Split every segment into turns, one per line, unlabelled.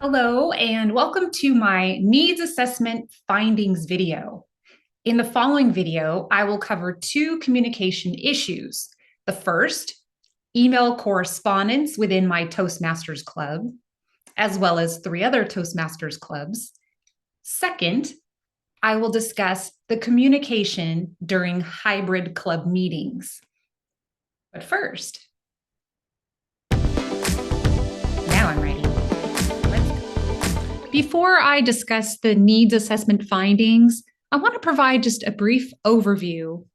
Hello, and welcome to my needs assessment findings video. In the following video, I will cover two communication issues. The first, email correspondence within my Toastmasters Club, as well as three other Toastmasters clubs. Second, I will discuss the communication during hybrid club meetings. But first, now I'm ready. Before I discuss the needs assessment findings, I want to provide just a brief overview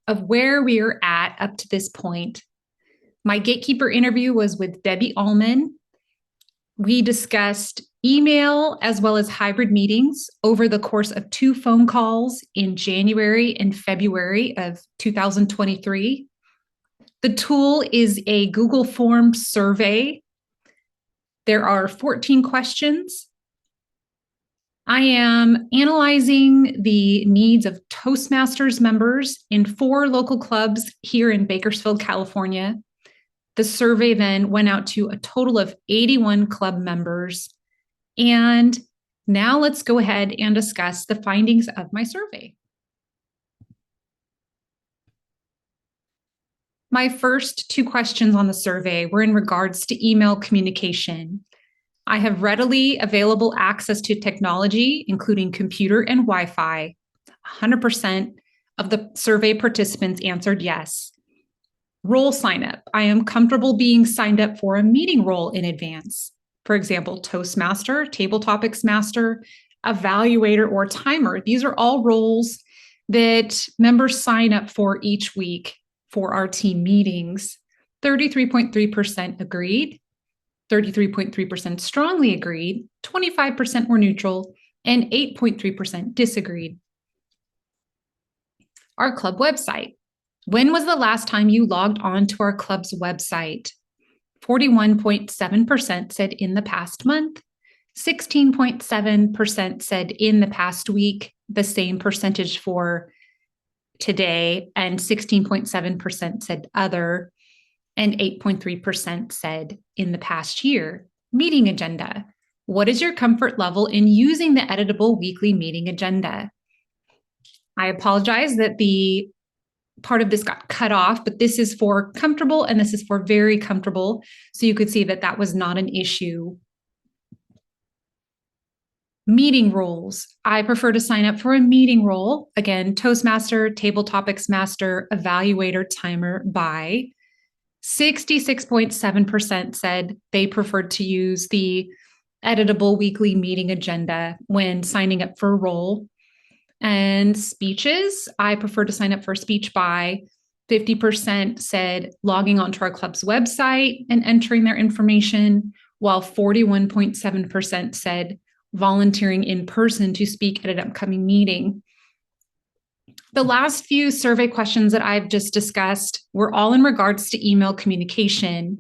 of where we are at up to this point. My gatekeeper interview was with Debbie Allman. We discussed email as well as hybrid meetings over the course of 2 phone calls in January and February of 2023. The tool is a Google Form survey. There are 14 questions. I am analyzing the needs of Toastmasters members in 4 local clubs here in Bakersfield, California. The survey then went out to a total of 81 club members. And now let's go ahead and discuss the findings of my survey. My first 2 questions on the survey were in regards to email communication. I have readily available access to technology, including computer and Wi-Fi. 100% of the survey participants answered yes. Role sign up. I am comfortable being signed up for a meeting role in advance. For example, Toastmaster, Table Topics Master, Evaluator, or Timer. These are all roles that members sign up for each week for our team meetings. 33.3% agreed. 33.3% strongly agreed, 25% were neutral, and 8.3% disagreed. Our club website. When was the last time you logged on to our club's website? 41.7% said in the past month, 16.7% said in the past week, the same percentage for today, and 16.7% said other, and 8.3% said in the past year. Meeting agenda. What is your comfort level in using the editable weekly meeting agenda? I apologize that the part of this got cut off, but this is for comfortable and this is for very comfortable. So you could see that that was not an issue. Meeting roles. I prefer to sign up for a meeting role. Again, Toastmaster, Table Topics Master, Evaluator, Timer, by 66.7% said they preferred to use the editable weekly meeting agenda when signing up for a role. And speeches, I prefer to sign up for speech by. 50% said logging onto our club's website and entering their information, while 41.7% said volunteering in person to speak at an upcoming meeting. The last few survey questions that I've just discussed were all in regards to email communication.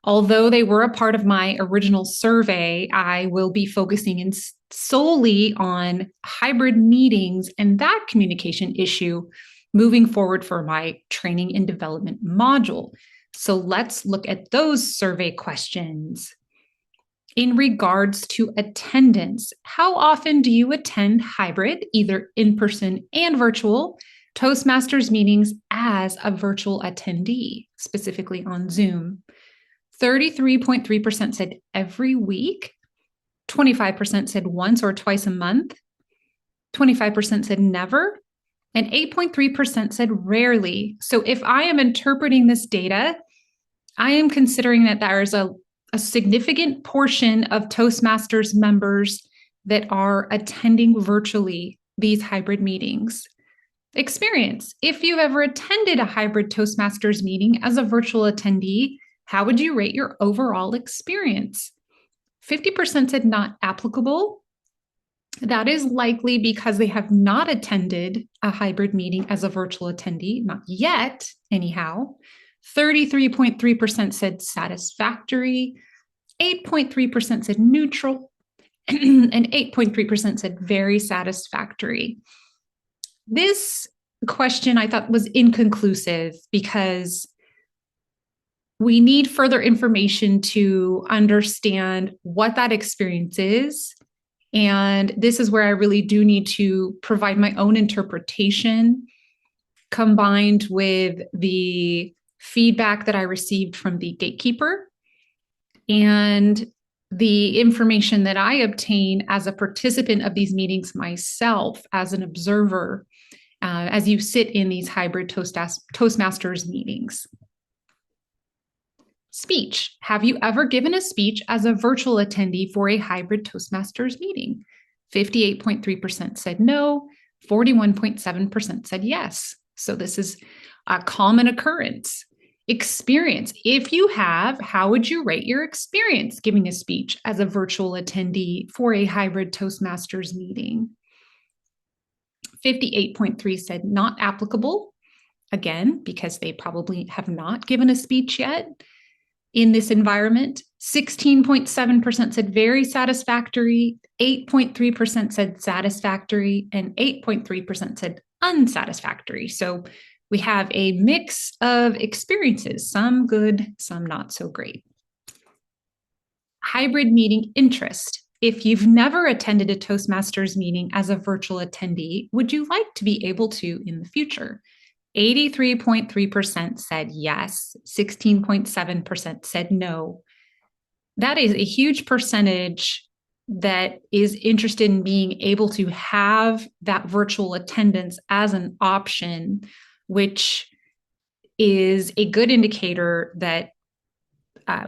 Although they were a part of my original survey, I will be focusing in solely on hybrid meetings and that communication issue moving forward for my training and development module. So let's look at those survey questions. In regards to attendance, how often do you attend hybrid, either in person and virtual, Toastmasters meetings as a virtual attendee, specifically on Zoom? 33.3% said every week, 25% said once or twice a month, 25% said never, and 8.3% said rarely. So if I am interpreting this data, I am considering that there is a significant portion of Toastmasters members that are attending virtually these hybrid meetings. Experience. If you've ever attended a hybrid Toastmasters meeting as a virtual attendee, how would you rate your overall experience? 50% said not applicable. That is likely because they have not attended a hybrid meeting as a virtual attendee, not yet, anyhow. 33.3% said satisfactory, 8.3% said neutral, and 8.3% said very satisfactory. This question I thought was inconclusive because we need further information to understand what that experience is. And this is where I really do need to provide my own interpretation combined with the feedback that I received from the gatekeeper and the information that I obtain as a participant of these meetings myself, as an observer, as you sit in these hybrid Toastmasters meetings. Speech. Have you ever given a speech as a virtual attendee for a hybrid Toastmasters meeting? 58.3% said no, 41.7% said yes. So this is a common occurrence. Experience. If you have, how would you rate your experience giving a speech as a virtual attendee for a hybrid Toastmasters meeting? 58.3% said not applicable, again, because they probably have not given a speech yet in this environment. 16.7% said very satisfactory, 8.3% said satisfactory, and 8.3% said unsatisfactory. So we have a mix of experiences, some good, some not so great. Hybrid meeting interest. If you've never attended a Toastmasters meeting as a virtual attendee, would you like to be able to in the future? 83.3% said yes, 16.7% said no. That is a huge percentage that is interested in being able to have that virtual attendance as an option, which is a good indicator that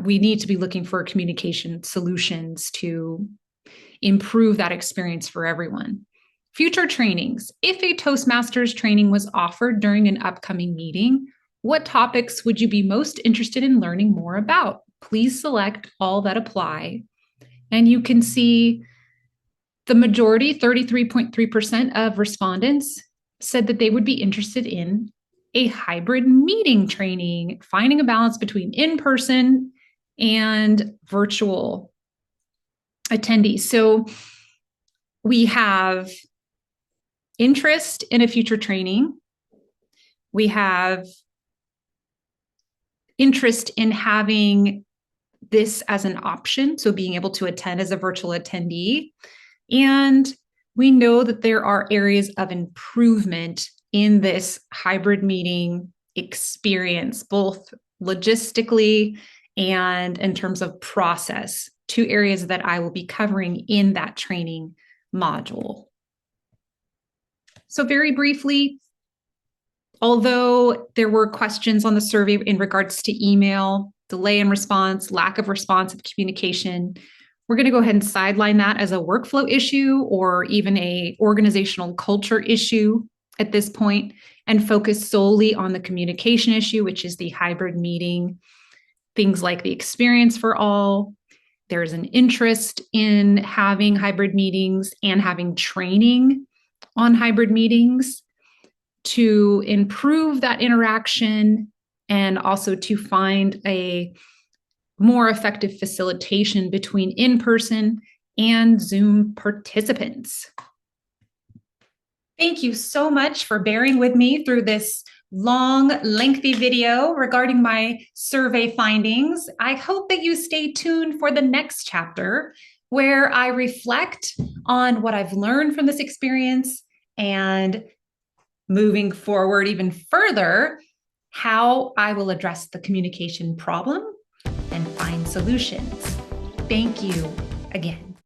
we need to be looking for communication solutions to improve that experience for everyone. Future trainings. If a Toastmasters training was offered during an upcoming meeting, what topics would you be most interested in learning more about? Please select all that apply. And you can see the majority, 33.3% of respondents, said that they would be interested in a hybrid meeting training, finding a balance between in-person and virtual attendees. So we have interest in a future training. We have interest in having this as an option, so being able to attend as a virtual attendee. And we know that there are areas of improvement in this hybrid meeting experience, both logistically and in terms of process, two areas that I will be covering in that training module. So very briefly, although there were questions on the survey in regards to email, delay in response, lack of responsive communication, we're going to go ahead and sideline that as a workflow issue or even a organizational culture issue at this point and focus solely on the communication issue, which is the hybrid meeting, things like the experience for all. There's an interest in having hybrid meetings and having training on hybrid meetings to improve that interaction and also to find a more effective facilitation between in-person and Zoom participants. Thank you so much for bearing with me through this long, lengthy video regarding my survey findings. I hope that you stay tuned for the next chapter where I reflect on what I've learned from this experience and moving forward even further, how I will address the communication problem and find solutions. Thank you again.